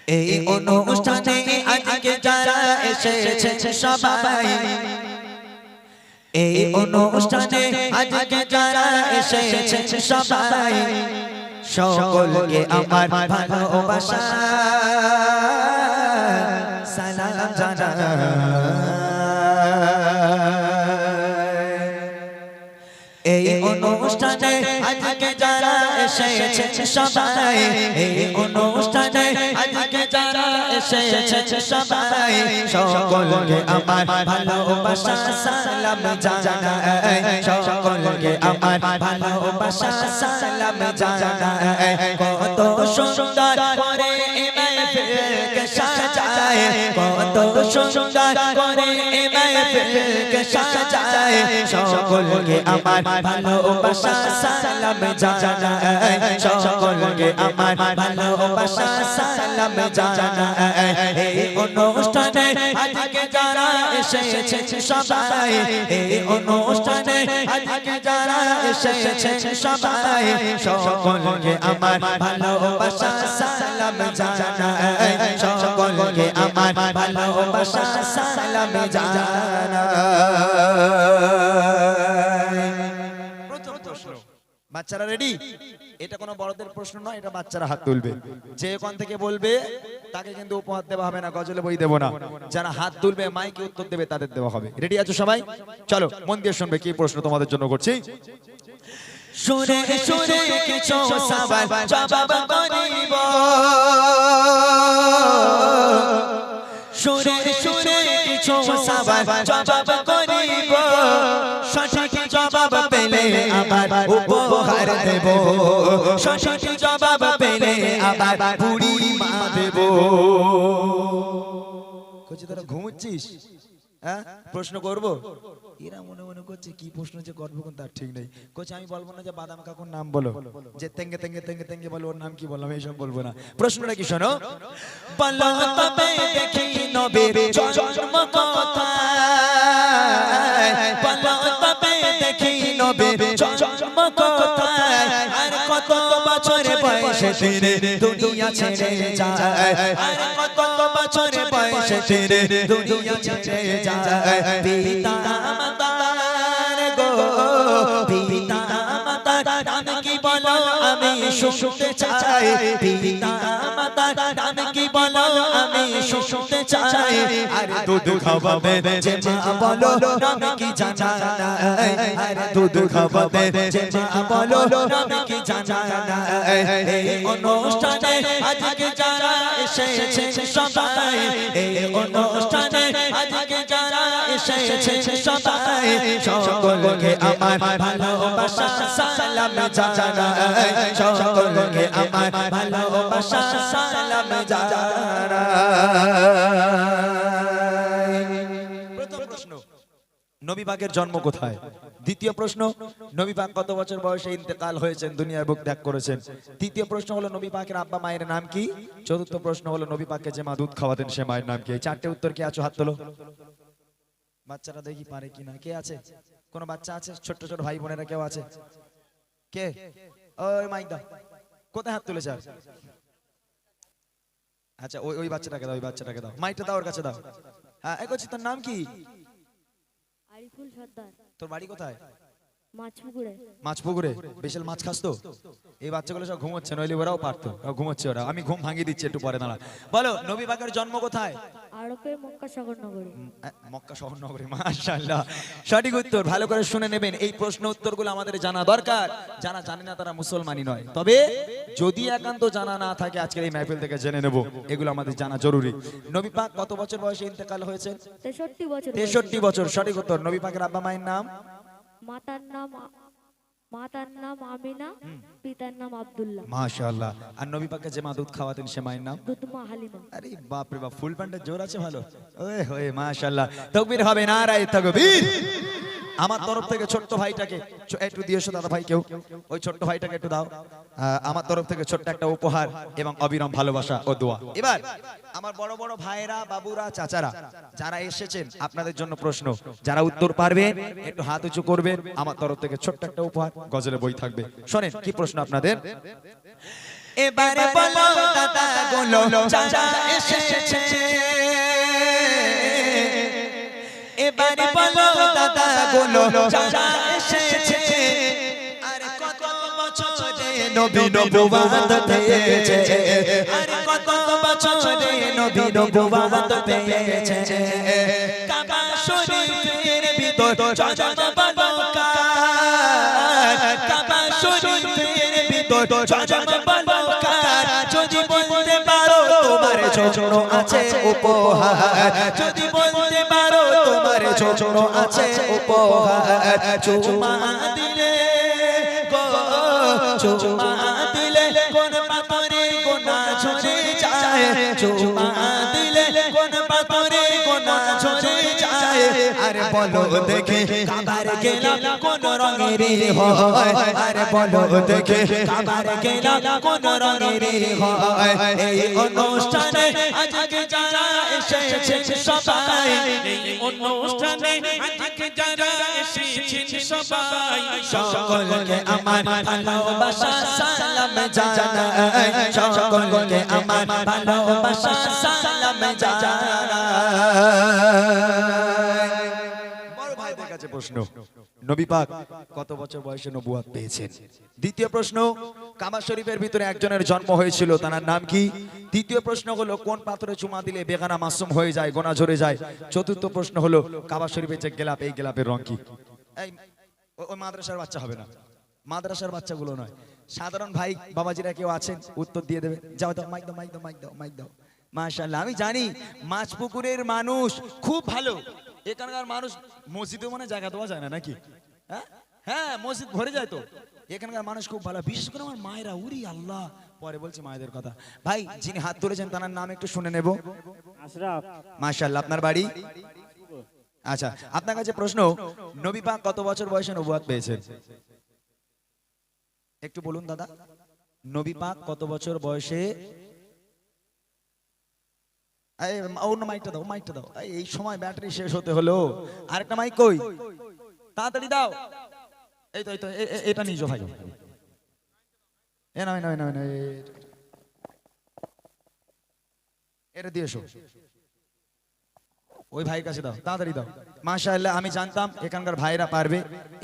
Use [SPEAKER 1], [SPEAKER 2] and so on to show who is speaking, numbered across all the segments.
[SPEAKER 1] এই অনুষ্ঠানে আজকে যারা এসেছে সবাই, এই অনুষ্ঠানে আজকে যারা এসেছে সবাই, সকলকে আমার ভালোবাসা সালাম জানাই। এই অনুষ্ঠানে আজকে যারা এসেছে সবাই, এই অনুষ্ঠানে আজকে যারা এসেছে সবাই, সকলকে আমার ভালোবাসা সালাম জানাই, সকলকে আমার ভালোবাসা সালাম জানাই। কত সুন্দর করে মাহফিলকে সাজায়, কত সুন্দর করে মাহফিলকে সাজায়, সকলকে আমার ভালোবাসা সালাম জানাই, সকলকে আমার ভালোবাসা সালাম জানাই। এই অনুষ্ঠানে আজকে যারা এসেছে সবাই, এই অনুষ্ঠানে আজকে যারা এসেছে সবাই, সকলকে আমার ভালোবাসা সালাম জানাই, সকলকে আমার ভালোবাসা সালাম জানাই। বাচ্চারা রেডি? এটা কোনো বড়দের প্রশ্ন নয়, এটা বাচ্চারা হাত তুলবে। যে ওখান থেকে বলবে তাকে কিন্তু উপহার দেওয়া হবে না, গজলে বই দেবো না। যারা হাত তুলবে মাইকে উত্তর দেবে তাদের দেওয়া হবে। রেডি আছো সবাই? চলো মন দিয়ে শুনবে কি প্রশ্ন তোমাদের জন্য করছি। শুনে শুনে কিছু সওয়াল জবাব করিব, শুনে শুনে কিছু সওয়াল জবাব করিব, সঠিক জবাব পেলে আবার উপহার দেব, সঠিক জবাব পেলে আবার বুড়ি মা দেব। কইছি তোরা ঘুমোচ্ছিস? হ্যাঁ, প্রশ্ন করবো? এরা মনে মনে করছে কি প্রশ্ন যে করবো কোন তার ঠিক নেই। কোচ আমি বলবো না যে বাদাম কাকুর নাম বলো, যে তেঙ্গে তেঙ্গে তেঙ্গে তেঙ্গে বলো, ওর নাম কি বললাম এইসব বলবো না। প্রশ্নটা কি শোনো, বলো তবে দেখি নবীর জন্ম কোথায়, বলো তবে দেখি নবীর জন্ম কোথায়, আর কত বছর বয়সে তিনি দুনিয়া ছেড়ে যায়, আর কত বছর বয়সে তিনি দুনিয়া ছেড়ে যায়। পিতা মাতার গো, পিতা মাতার নাম কি বলো আমি শুনতে চাই, পিতা মাতার নাম কি বলো আমি শুনতে চাই, আর দুধ খাওয়াবে যে মা বলো নাম কি জানা নাই, আর দুধ খাওয়াবে যে মা বলো নাম কি জানা নাই। এই অনুষ্ঠানে আজকে যারা এসেছে সবাই, এই অনুষ্ঠানে আজকে যারা এসেছে সবাই, সকলকে আমার ভালোবাসা সালাম জানাই, সকলকে আমার ভালোবাসা সালাম জানাই। প্রথম প্রশ্ন, নবী পাকের জন্ম কোথায়? দ্বিতীয় প্রশ্ন, নবী পাক কত বছর বয়সে ইন্তেকাল হয়েছেন, দুনিয়ার বুক ত্যাগ করেছেন? তৃতীয় প্রশ্ন হলো নবী পাকের আব্বা মায়ের নাম কি? চতুর্থ প্রশ্ন হলো নবী পাককে যে মা দুধ খাওয়াতেন সে মায়ের নাম কি? এই চারটে উত্তর কে আছো হাত তোলো। বাচ্চারা দেখি পারে কিনা। কে আছে? কোন বাচ্চা আছে? ছোট ছোট ভাই বোনেরা কেউ আছে? কে? ওই মাইক দাও। কোথায় হাত তুলেছে? আচ্ছা ওই বাচ্চাটাকে দাও, ওই বাচ্চাটাকে দাও মাইকটা, দাও ওর কাছে দাও। হ্যাঁ, এই করছি। তোর নাম কি?
[SPEAKER 2] আরিফুল সর্দার।
[SPEAKER 1] তোর বাড়ি কোথায়?
[SPEAKER 2] মাছপুকুরে।
[SPEAKER 1] মাছপুকুরে? বিশাল মাছ খাস তো? এই বাচ্চাগুলো সব ঘুমোচ্ছে, নইলে ওরাও পারতো। ঘুমোচ্ছে ওরা, আমি ঘুম ভাঙিয়ে দিচ্ছি একটু পরে। দাঁড়া, বলো নবী পাকের জন্ম কোথায়?
[SPEAKER 2] আরবের মক্কা শহর নগরে।
[SPEAKER 1] মক্কা শহর নগরে, মাশাআল্লাহ। সঠিক উত্তর। ভালো করে শুনে নেবেন, এই প্রশ্ন উত্তরগুলো আমাদের জানা দরকার। যারা জানে না তারা মুসলমানই নয়। তবে যদি একান্ত জানা না থাকে আজকের এই মাহফিল থেকে জেনে নেব, এগুলো আমাদের জানা জরুরি। নবী পাক কত বছর বয়সে ইন্তেকাল হয়েছে?
[SPEAKER 2] 63 বছর।
[SPEAKER 1] 63 বছর। সঠিক উত্তর। নবী পাকের আব্বা মায়ের নাম?
[SPEAKER 2] মাতার নাম আমিনা, পিতার নাম আব্দুল্লাহ।
[SPEAKER 1] মাশাআল্লাহ। আর নবী পাককে যে মা দুধ খাওয়াতেন সে মায়ের নাম?
[SPEAKER 2] দুধমা হালিমা।
[SPEAKER 1] আরে বাপ রে বাপ, ফুল প্যান্টের জোর আছে ভালো। ওয়ে হোয়ে মাশাআল্লাহ। তাকবীর হবে, নারায়ে তাকবীর। আমার তরফ থেকে ছোট্ট ভাইটাকে একটু দিয়েছো দাদা ভাই, কেউ ওই ছোট্ট ভাইটাকে একটু দাও। আমার তরফ থেকে ছোট্ট একটা উপহার এবং অবিরাম ভালোবাসা ও দোয়া। এবার আমার বড় বড় ভাইরা, বাবুরা, চাচারা যারা এসেছেন, আপনাদের জন্য প্রশ্ন। যারা উত্তর পারবেন একটু হাত উঁচু করবেন। আমার তরফ থেকে ছোট্ট একটা উপহার, গজলের বই থাকবে। শোনেন কি প্রশ্ন আপনাদের। এবারে বলো দাদা গুলো চাচা এসেছে এবারে বলো দাদা গুলো চাচা এসেছে আরে কত বছরে নবী নবুয়ত পেয়েছে আরে কত বছরে নবী নবুয়ত পেয়েছে কাবা শরীফের ভিতর জগমগ কাবা শরীফের ভিতর জগমগ যদি বলতে পারো তোমার জন্য আছে উপহার যদি বলতে পারো তোমার জন্য আছে উপহার চুমা দিলে গো চুমা দিলে কোন পাথরে গোনা ঝরে যায় চুমা দিলে কোন পাথরে গোনা ঝরে যায় আরে বলো দেখে কাবার গেলাম কোন রঙের হয় আরে বলো দেখে কাবার গেলাম কোন রঙের হয় এই অনুষ্ঠানে আজকে যারা এসেছেন সবাই
[SPEAKER 3] এই অনুষ্ঠানে আজকে যারা এসেছেন সবাই
[SPEAKER 1] সকলকে আমার ভালোবাসা সালাম জানাই সকলকে আমার ভালোবাসা সালাম জানাই বড় ভাইদের কাছে প্রশ্ন নবী পাক কত বছর বয়সে নবুয়ত পেয়েছেন দ্বিতীয় প্রশ্ন কাবা শরীফের ভিতরে একজনের জন্ম হয়েছিল তার নাম কি তৃতীয় প্রশ্ন হলো কোন পাথরে চুমা দিলে বেগানা মাসুম হয়ে যায় গোনা ঝরে যায় চতুর্থ প্রশ্ন হলো কাবা শরীফের যে গেলাপ এই গেলাপের রং কি এই ওই মাদ্রাসার বাচ্চা হবে না মাদ্রাসার বাচ্চাগুলো নয় সাধারণ ভাই বাবাজিরা কেউ আছেন উত্তর দিয়ে দেবে যাও দাও মাইক দাও মাইক দাও মাইক দাও মাইক দাও মাশাআল্লাহ আমি জানি মাছপুকুরের মানুষ খুব ভালো এখানকার মানুষ মসজিদে মানে জায়গা দেওয়া যায় না নাকি হ্যাঁ হ্যাঁ মসজিদ ভরে যায় তো এখানকার মানুষ খুব ভালো বিশেষ করে আমার মায়েরা উরি আল্লাহ পরে বলছি মায়েদের কথা ভাই যিনি হাত তুলেছেন তার নাম একটু শুনে নেব
[SPEAKER 4] আশরাফ
[SPEAKER 1] মাশাআল্লাহ আপনার বাড়ি আচ্ছা আপনার কাছে প্রশ্ন নবী পাক কত বছর বয়সে নবুয়ত পেয়েছেন একটু বলুন দাদা নবী পাক কত বছর বয়সে অন্য মাইকটা দাও মাইকটা দাও এই সময় ব্যাটারি শেষ হতে হলো আরেকটা মাইক কই তাড়াতাড়ি দাও এই তো এটা নিজো ভাই এ না না না এটা দিয়ে এসো ওই ভাইয়ের কাছে দাও তাড়াতাড়ি দাও মাশাআল্লাহ আমি জানতাম এখানকার ভাইরা পারবে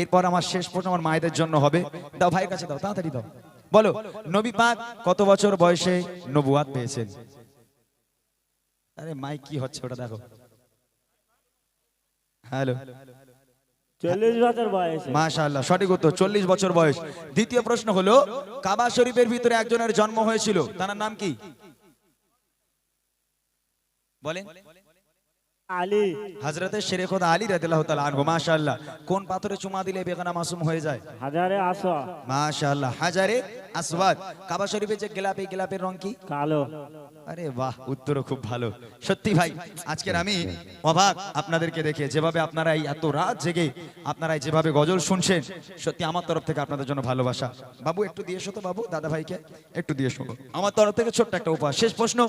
[SPEAKER 1] এরপর আমার শেষ প্রশ্ন আমার মায়েদের জন্য হবে দাও ভাইয়ের কাছে দাও তাড়াতাড়ি দাও বলো নবী পাক কত বছর বয়সে নবুয়ত পেয়েছেন আরে মাইক কি হচ্ছে ওটা দেখো হ্যালো
[SPEAKER 4] 40 বছর বয়স
[SPEAKER 1] মাশাআল্লাহ সঠিক উত্তর 40 বছর বয়স দ্বিতীয় প্রশ্ন হলো কাবা শরীফের ভিতরে একজনের জন্ম হয়েছিল তার নাম কি বলেন
[SPEAKER 4] আলী
[SPEAKER 1] হযরতে শেরে খোদা আলী রাদিয়াল্লাহু তাআলা আনহু মাশাআল্লাহ কোন পাথরে চুমা দিলে বেগানা মাসুম হয়ে যায়
[SPEAKER 4] হাজারে আসা
[SPEAKER 1] মাশাআল্লাহ হাজারে আসওয়াদ কাবা শরীফে যে গোলাপি গোলাপের রং কি
[SPEAKER 4] কালো
[SPEAKER 1] আরে বাহ উত্তরও খুব ভালো সত্যি ভাই আজকের আমি অবাক আপনাদেরকে দেখে যেভাবে আপনারা এই এত রাত জেগে আপনারা যেভাবে গজল শুনছেন সত্যি আমার তরফ থেকে আপনাদের জন্য ভালোবাসা বাবু একটু দিয়ে এসো তো বাবু দাদা ভাইকে একটু দিয়ে এসো আমার তরফ থেকে ছোট্ট একটা উপহার শেষ প্রশ্ন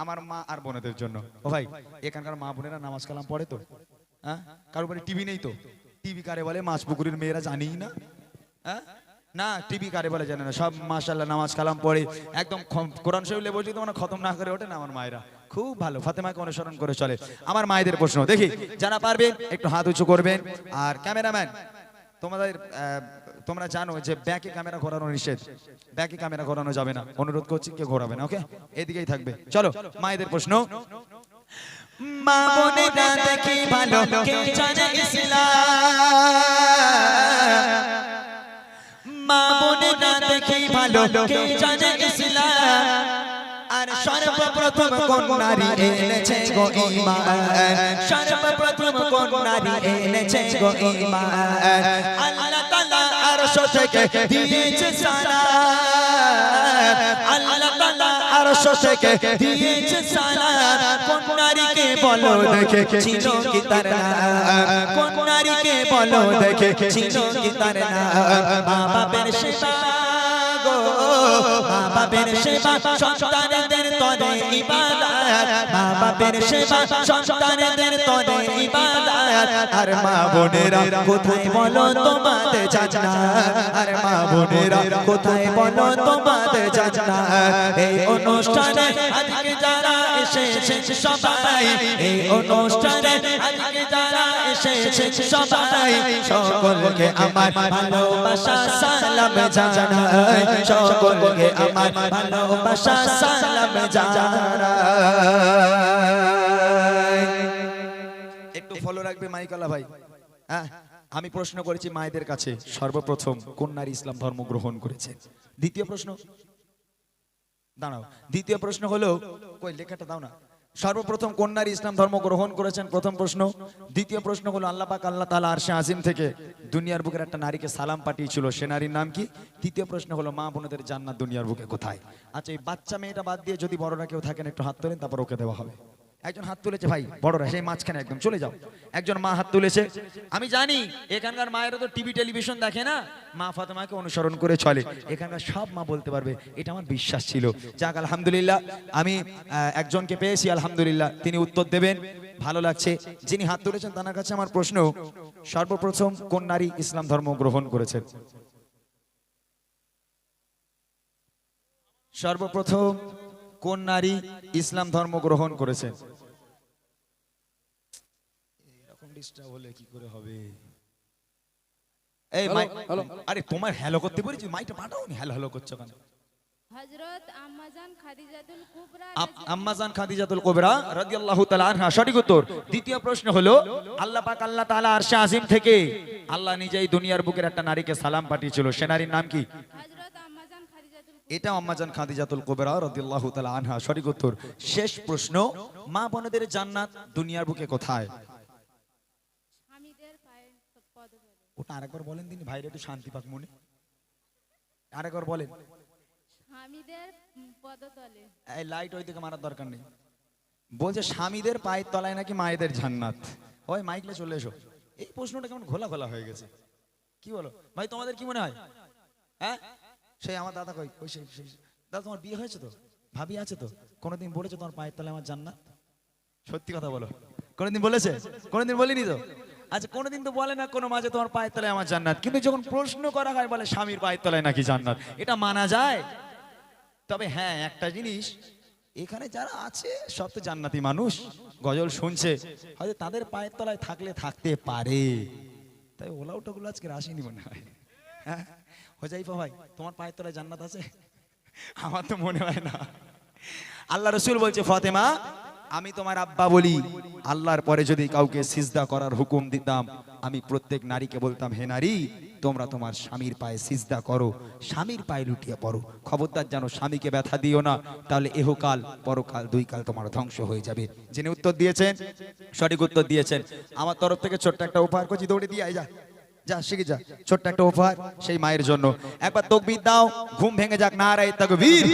[SPEAKER 1] আমার মা আর বোনেদের জন্য ও ভাই এখানকার মা বোনেরা নামাজ কালাম পড়ে তো হ্যাঁ কারোর বাড়ি টিভি নেই তো টিভি কারে বলে মাছপুকুরের মেয়েরা জানিই না হ্যাঁ না টিভি কারে বলে জানে না সব মাশাআল্লাহ নামাজ কালাম পড়ে একদম কোরআন শরীফ লেবজি তো মানে খতম না করে ওঠে না আমার মায়েরা খুব ভালো ফাতেমাকে অনুসরণ করে চলে আমার মায়েদের প্রশ্ন দেখি যারা পারবেন একটু হাত উঁচু করবেন আর ক্যামেরাম্যান তোমরা জানো যে ব্যাকে ক্যামেরা ঘোরানো নিষেধ ব্যাকে ক্যামেরা ঘোরানো যাবে না অনুরোধ করছি কেউ ঘোরাবে না ওকে এদিকেই থাকবে চলো মায়েদের প্রশ্ন মা বোনেরা দেখি ভালো কে জানে ইসলাম মা বোনেরা দেখি ভালো কে জানে ইসলাম আর সর্বপ্রথম কোন নারী এনেছে গো ঈমান সর্বপ্রথম কোন নারী এনেছে গো ঈমান আল্লাহ তাআলা আরশ থেকে দিয়েছে সালাম আল্লাহ তাআলা আরশ থেকে দিয়েছে সালাম কোন নারীকে বলো দেখে ছিল কি তার নাম কোন নারীকে বলো দেখে ছিল কি তার নাম মা বাপের সেবা গো মা বাপের সেবা সন্তানদের তরে ইবাদত মা বাপের সেবা সন্তানদের তরে ইবাদত আর মা বোনেরা কোথায় বলো তোমাদের জান্নাত আর মা বোনেরা কোথায় বলো তোমাদের জান্নাত এই অনুষ্ঠানে আজকে যারা এসেছেন সবাই এই অনুষ্ঠানে আজকে যারা এসেছেন সবাই সকলকে আমার ভালোবাসা সালাম জানাই সকলকে আমার ভালোবাসা সালাম জানাই একটু ফলো রাখবে মাইকালা ভাই হ্যাঁ আমি প্রশ্ন করেছি মায়েদের কাছে সর্বপ্রথম কোন নারী ইসলাম ধর্ম গ্রহণ করেছে দ্বিতীয় প্রশ্ন দাঁড়াও দ্বিতীয় প্রশ্ন হলো কই লেখাটা দাও না সর্বপ্রথম কোন নারী ইসলাম ধর্ম গ্রহণ করেছেন প্রথম প্রশ্ন দ্বিতীয় প্রশ্ন হলো আল্লাহ পাক আল্লাহ তাআলা আরশে আজিম থেকে দুনিয়ার বুকের একটা নারীকে সালাম পাঠিয়েছিল সে নারীর নাম কি তৃতীয় প্রশ্ন হলো মা বোনদের জান্নাত দুনিয়ার বুকে কোথায় আচ্ছা এই বাচ্চা মেয়েটা বাদ দিয়ে যদি বড়রা কেউ থাকেন একটু হাত তোলেন তারপর ওকে দেওয়া হবে একজন হাত তুলেছে ভাই বড়রা সেই মাঝখানে একদম চলে যাও একজন মা হাত তুলেছে আমি জানি এখানকার মায়েরা তো টিভি টেলিভিশন দেখে না মা ফাতেমাকে অনুসরণ করে চলে এখানকার সব মা বলতে পারবে এটা আমার বিশ্বাস ছিল যাক আলহামদুলিল্লাহ আমি একজনকে পেয়েছি আলহামদুলিল্লাহ তিনি উত্তর দেবেন ভালো লাগছে যিনি হাত তুলেছেন তার কাছে আমার প্রশ্ন সর্বপ্রথম কোন নারী ইসলাম ধর্ম গ্রহণ করেছেন সর্বপ্রথম কোন নারী ইসলাম ধর্ম গ্রহণ করেছেন এরকম ডিস্টার্ব হলে কি করে হবে এই মাই আরে তোমার হ্যালো করতে বলেছি মাইটা পাঠাওনি হ্যালো হ্যালো করছো কেন
[SPEAKER 5] হযরত আম্মাজান খাদিজাতুল কুবরা
[SPEAKER 1] আম্মাজান খাদিজাতুল কুবরা রাদিয়াল্লাহু তাআলা আনহা সঠিক উত্তর দ্বিতীয় প্রশ্ন হলো আল্লাহ পাক আল্লাহ তাআলা আরশে আজিম থেকে আল্লাহ নিজেই দুনিয়ার বুকের একটা নারীকে সালাম পাঠিয়েছিল সে নারীর নাম কি
[SPEAKER 5] হযরত আম্মাজান খাদিজাতুল
[SPEAKER 1] এটা আম্মাজান খাদিজাতুল কুবরা রাদিয়াল্লাহু তাআলা আনহা সঠিক উত্তর শেষ প্রশ্ন মা বোনদের জান্নাত দুনিয়ার বুকে কোথায়
[SPEAKER 5] স্বামীদের পায়ের পদতলে
[SPEAKER 1] ওটা আরেকবার বলেন তিনি ভাইরে একটু শান্তি পাক মনে আরেকবার বলেন
[SPEAKER 5] স্বামীদের পদতলে
[SPEAKER 1] এই লাইট ওই দিকে মারার দরকার নেই বলছে স্বামীদের পায়ের তলায় নাকি মায়েদের জান্নাত ওই মাইকলে চলে এসো এই প্রশ্নটা কেমন ঘোলা ঘোলা হয়ে গেছে কি বলো ভাই তোমাদের কি মনে হয় হ্যাঁ সেই আমার দাদা কই ওই সেই দাদা তোমার বিয়ে হয়েছে তো ভাবি আছে তো কোনোদিন বলেছে তোমার পায়ের তলায় আমার জান্নাত সত্যি কথা বলো কোনোদিন বলেছে কোনোদিন বলিনি তো আচ্ছা কোনোদিন তো বলে না কোনো মাঝে তোমার পায়ের তলায় আমার জান্নাত কিন্তু যখন প্রশ্ন করা হয় বলে স্বামীর পায়ের তলায় নাকি জান্নাত এটা মানা যায় তবে হ্যাঁ একটা জিনিস এখানে যারা আছে সব তো জান্নাতি মানুষ গজল শুনছে হয়তো তাদের পায়ের তলায় থাকলে থাকতে পারে তাই ওলাও টোগুলো আজকে আসেনি মনে হয় হ্যাঁ হোজাইফা ভাই তোমার পায়ের তলায় জান্নাত আছে আমার তো মনে হয় না আল্লাহ রসুল বলছে ফাতেমা আমি তোমার আব্বা বলি আল্লাহর পরে যদি কাউকে সিজদা করার হুকুম দিতাম আমি প্রত্যেক নারীকে বলতাম হে নারী তোমরা তোমার স্বামীর পায়ে সিজদা করো স্বামীর পায়ে লুটিয়ে পড়ো খবরদার যেন স্বামীকে ব্যথা দিও না তাহলে এহকাল পরকাল দুই কাল তোমার ধ্বংস হয়ে যাবে যিনি উত্তর দিয়েছেন সঠিক উত্তর দিয়েছেন আমার তরফ থেকে ছোট্ট একটা উপহার করছি দৌড়ে দিয়ে আয় যা যা শিখে যা ছোট্ট একটা উপহার সেই মায়ের জন্য একবার তাকবীর দাও ঘুম ভেঙে যাক নারায়ে তাকবীর